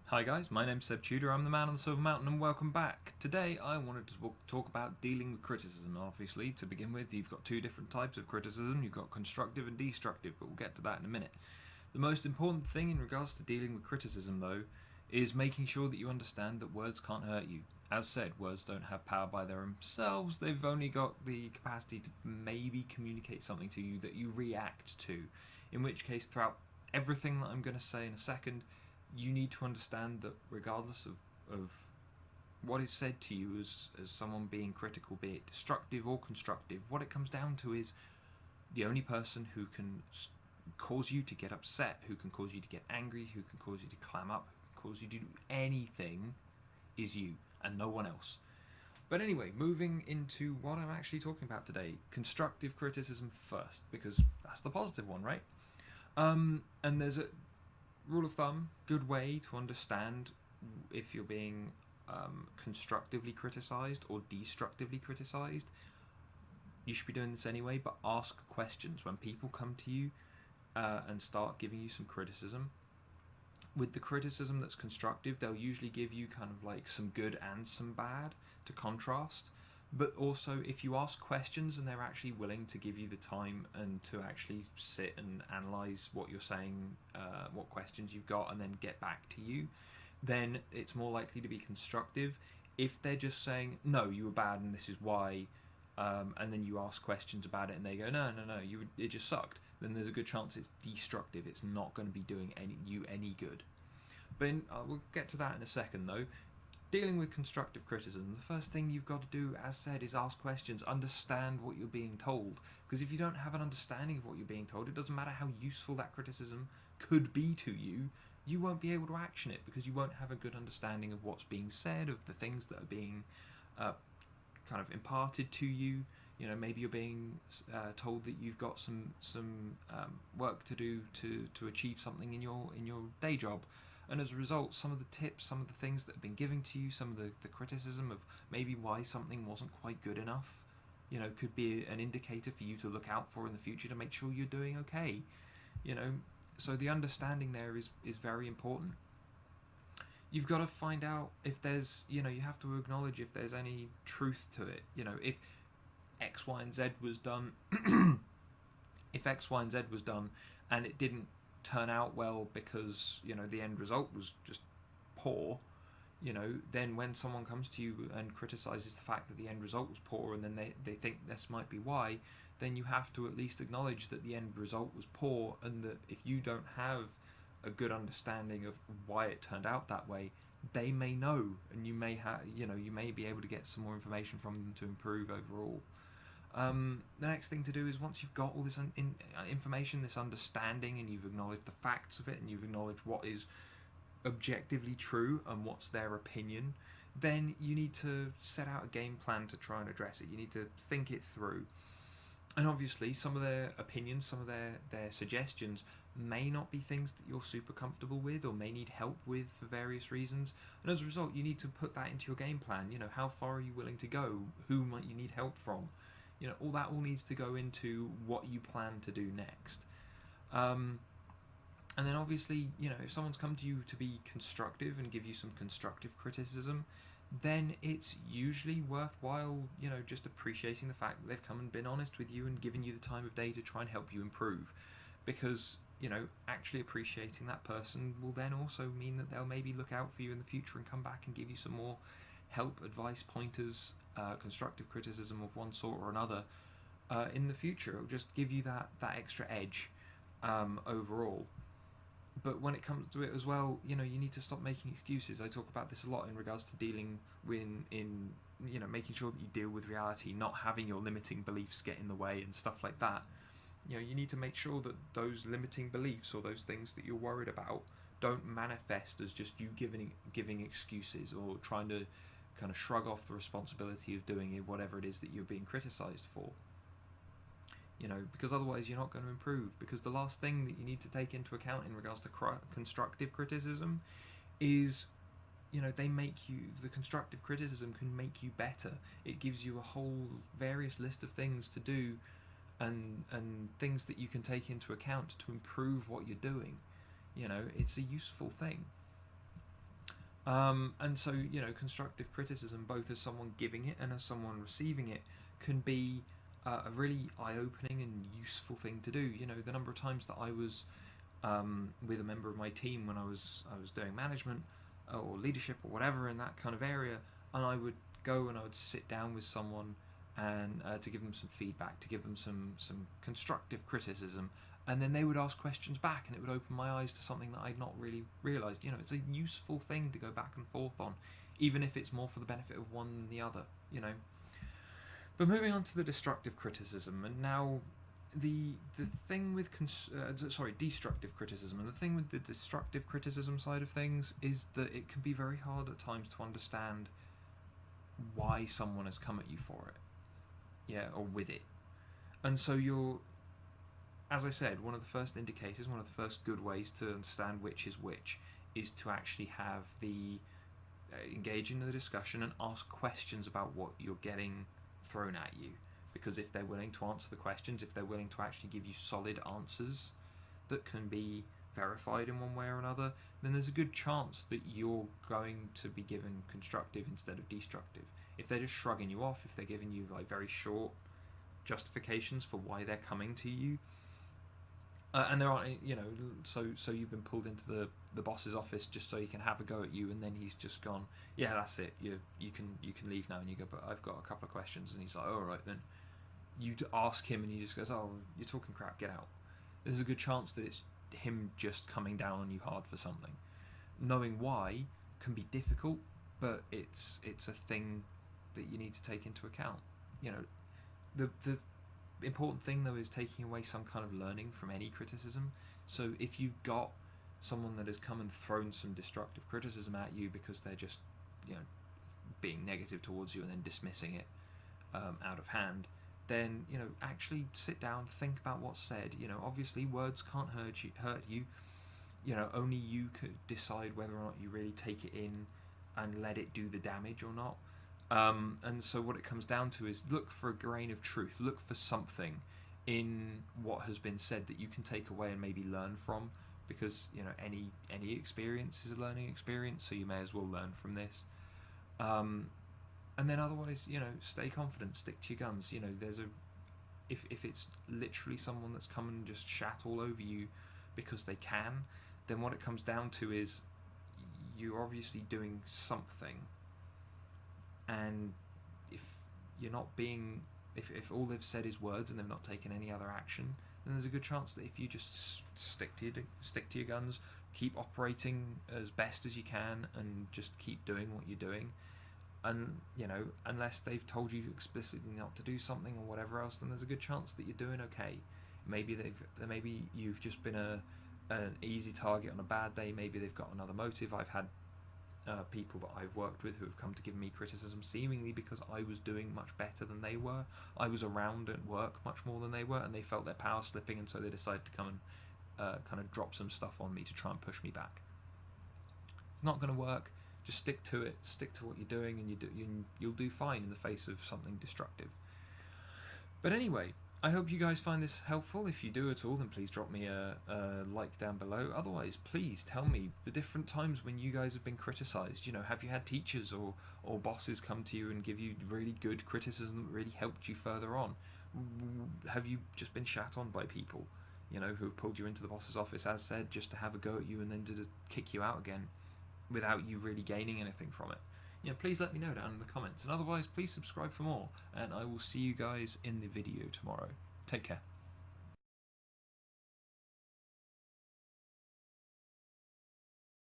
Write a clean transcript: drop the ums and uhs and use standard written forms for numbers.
Hi guys, my name's Seb Tudor, I'm the man on the Silver Mountain, and welcome back. Today I wanted to talk about dealing with criticism. Obviously, to begin with, you've got two different types of criticism. You've got constructive and destructive, but we'll get to that in a minute. The most important thing in regards to dealing with criticism, though, is making sure that you understand that words can't hurt you. As said, words don't have power by themselves, they've only got the capacity to maybe communicate something to you that you react to. In which case, throughout everything that I'm going to say in a second, you need to understand that regardless of what is said to you as someone being critical, be it destructive or constructive, what it comes down to is the only person who can cause you to get upset, who can cause you to get angry, who can cause you to clam up, who can cause you to do anything is you and no one else. But anyway, moving into what I'm actually talking about today, constructive criticism first, because that's the positive one, right? And there's a rule of thumb, good way to understand if you're being constructively criticized or destructively criticized. You should be doing this anyway, but ask questions when people come to you and start giving you some criticism. With the criticism that's constructive, they'll usually give you kind of like some good and some bad to contrast. But also, if you ask questions and they're actually willing to give you the time and to actually sit and analyze what you're saying, what questions you've got, and then get back to you, then it's more likely to be constructive. If they're just saying, no, you were bad and this is why, and then you ask questions about it and they go, no, it just sucked, then there's a good chance it's destructive. It's not going to be doing you any good. But we'll get to that in a second, though. Dealing with constructive criticism, the first thing you've got to do, as said, is ask questions, understand what you're being told. Because if you don't have an understanding of what you're being told, it doesn't matter how useful that criticism could be to you, you won't be able to action it because you won't have a good understanding of what's being said, of the things that are being kind of imparted to you. You know, maybe you're being told that you've got some work to do to achieve something in your day job. And as a result, some of the tips, some of the things that have been given to you, some of the criticism of maybe why something wasn't quite good enough, you know, could be an indicator for you to look out for in the future to make sure you're doing okay. You know, so the understanding there is very important. You've got to find out if there's, you know, you have to acknowledge if there's any truth to it. You know, if X, Y, and Z was done, if X, Y, and Z was done and it didn't turn out well because, you know, the end result was just poor, you know, then when someone comes to you and criticizes the fact that the end result was poor and then they think this might be why, then you have to at least acknowledge that the end result was poor, and that if you don't have a good understanding of why it turned out that way, they may know, and you may have, you know, you may be able to get some more information from them to improve overall. The next thing to do is, once you've got all this information, this understanding, and you've acknowledged the facts of it, and you've acknowledged what is objectively true and what's their opinion, then you need to set out a game plan to try and address it. You need to think it through. And obviously, some of their opinions, some of their suggestions may not be things that you're super comfortable with or may need help with for various reasons. And as a result, you need to put that into your game plan. You know, how far are you willing to go? Who might you need help from? You know, all that all needs to go into what you plan to do next. And then obviously, you know, if someone's come to you to be constructive and give you some constructive criticism, then it's usually worthwhile, you know, just appreciating the fact that they've come and been honest with you and given you the time of day to try and help you improve. Because, you know, actually appreciating that person will then also mean that they'll maybe look out for you in the future and come back and give you some more help, advice, pointers, constructive criticism of one sort or another in the future. It'll just give you that extra edge overall. But when it comes to it as well, you know, you need to stop making excuses. I talk about this a lot in regards to dealing in you know, making sure that you deal with reality, not having your limiting beliefs get in the way and stuff like that. You know, you need to make sure that those limiting beliefs or those things that you're worried about don't manifest as just you giving excuses or trying to kind of shrug off the responsibility of doing it, whatever it is that you're being criticized for. You know, because otherwise you're not going to improve. Because the last thing that you need to take into account in regards to constructive criticism is, you know, the constructive criticism can make you better. It gives you a whole various list of things to do and things that you can take into account to improve what you're doing. You know, it's a useful thing. And so, constructive criticism, both as someone giving it and as someone receiving it, can be a really eye-opening and useful thing to do. The number of times that I was with a member of my team when I was doing management or leadership or whatever in that kind of area, and I would go and I would sit down with someone and to give them some feedback, to give them some constructive criticism, and then they would ask questions back, and it would open my eyes to something that I'd not really realised. It's a useful thing to go back and forth on, even if it's more for the benefit of one than the other. But moving on to the destructive criticism, and now the thing with destructive criticism, and the thing with the destructive criticism side of things is that it can be very hard at times to understand why someone has come at you for it, or with it. And so as I said, one of the first indicators, one of the first good ways to understand which is to actually have the engage in the discussion and ask questions about what you're getting thrown at you. Because if they're willing to answer the questions, if they're willing to actually give you solid answers that can be verified in one way or another, then there's a good chance that you're going to be given constructive instead of destructive. If they're just shrugging you off, if they're giving you very short justifications for why they're coming to you, and there aren't, so you've been pulled into the boss's office just so he can have a go at you, and then he's just gone, yeah, that's it, you can leave now, and you go, but I've got a couple of questions, and he's like, all right then. You ask him and he just goes, oh, you're talking crap, get out. There's a good chance that it's him just coming down on you hard for something. Knowing why can be difficult, but it's a thing that you need to take into account. The important thing though is taking away some kind of learning from any criticism. So if you've got someone that has come and thrown some destructive criticism at you because they're just being negative towards you and then dismissing it out of hand, then actually sit down, think about what's said. Obviously words can't hurt you. Only you could decide whether or not you really take it in and let it do the damage or not. And so what it comes down to is look for a grain of truth, look for something in what has been said that you can take away and maybe learn from, because any experience is a learning experience, so you may as well learn from this. And then otherwise, stay confident, stick to your guns. If it's literally someone that's come and just shat all over you because they can, then what it comes down to is you're obviously doing something. And if you're not being, if all they've said is words and they've not taken any other action, then there's a good chance that if you just stick to your guns, keep operating as best as you can, and just keep doing what you're doing, and unless they've told you explicitly not to do something or whatever else, then there's a good chance that you're doing okay. Maybe you've just been an easy target on a bad day. Maybe they've got another motive. I've had people that I've worked with who have come to give me criticism seemingly because I was doing much better than they were. I was around at work much more than they were, and they felt their power slipping, and so they decided to come and kind of drop some stuff on me to try and push me back. It's not going to work. Just stick to it, stick to what you're doing, and you'll do fine in the face of something destructive. But anyway, I hope you guys find this helpful. If you do at all, then please drop me a like down below. Otherwise, please tell me the different times when you guys have been criticised. Have you had teachers or bosses come to you and give you really good criticism that really helped you further on? Have you just been shat on by people, who have pulled you into the boss's office, as said, just to have a go at you and then to kick you out again without you really gaining anything from it? Please let me know down in the comments, and otherwise please subscribe for more, and I will see you guys in the video tomorrow. Take care.